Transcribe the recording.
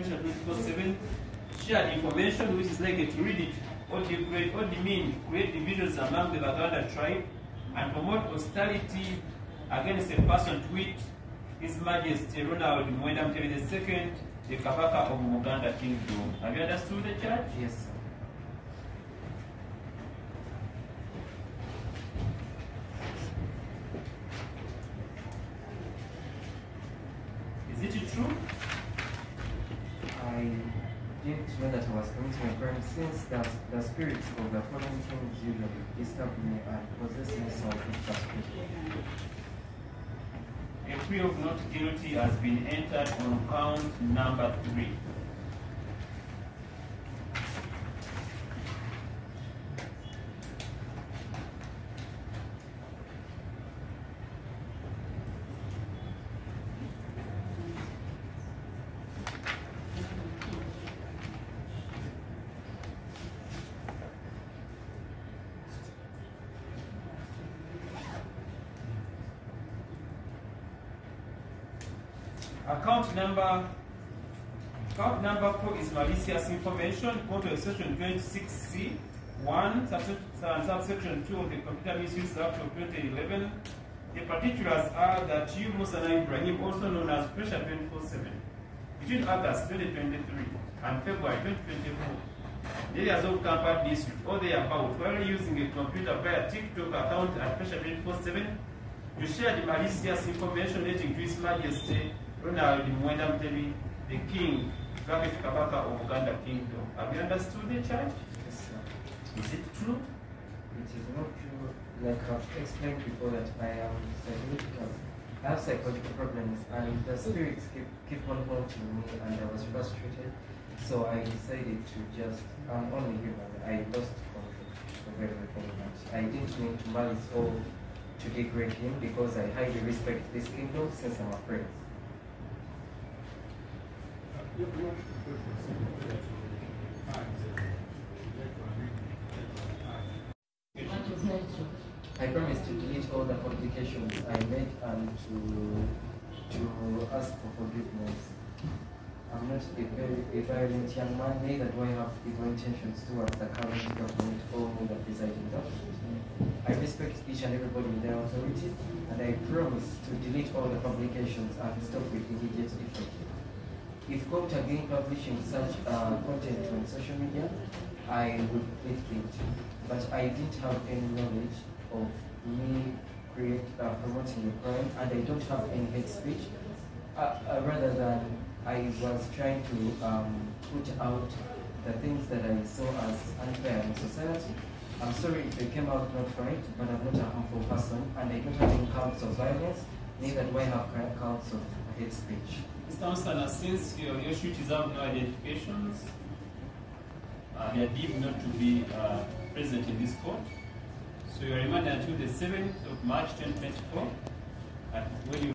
Pressure 24/7. Share the information which is likely to read it or demean, create divisions among the Baganda tribe, and promote hostility against a person to wit His Majesty Ronald Muwenda Mutebi II, the Kabaka of Muganda Kingdom. Have you understood the church? Yes, sir. Is it true? I didn't know that I was committing a crime since the spirits of the fallen kings usually disturb me and possess me so frustration. A plea of not guilty has been entered on count number 3. Count number 4 is malicious information. According to section 26C, 1, subsection 2 of the Computer Misuse Act of 2011, the particulars are that you, Musa Ibrahim, also known as Pressure 24/7, between August 2023 and February 2024, the areas of Kampala district or thereabout, while using a computer via TikTok account at Pressure 24/7, you share the malicious information relating to His Majesty Ronald Muwenda Mutebi, the King, Kabaka of Uganda Kingdom. Have you understood the church? Yes, sir. Is it true? It is not true. Like I've explained before that I am psychological. I have psychological problems and the spirits keep on haunting me and I was frustrated. So I decided to just, I'm only human. I lost control of everything. I didn't mean to malice or to degrade him because I highly respect this kingdom since I'm a prince. I promise to delete all the publications I made and to ask for forgiveness. I'm not a violent young man, neither do I have evil intentions towards the current government or the presiding government. I respect each and everybody in their authority, and I promise to delete all the publications and stop with immediate effect. If caught again publishing such content on social media, I would plead guilty. But I didn't have any knowledge of me promoting a crime, and I don't have any hate speech. Rather than I was trying to put out the things that I saw as unfair in society. I'm sorry if it came out not right, but I'm not a harmful person, and I don't have any counts of violence, neither do I have counts of hate speech. Mr. Musana, since your shooters have no identifications, they are deemed not to be present in this court. So you are remanded until the 7th of March 2024, when you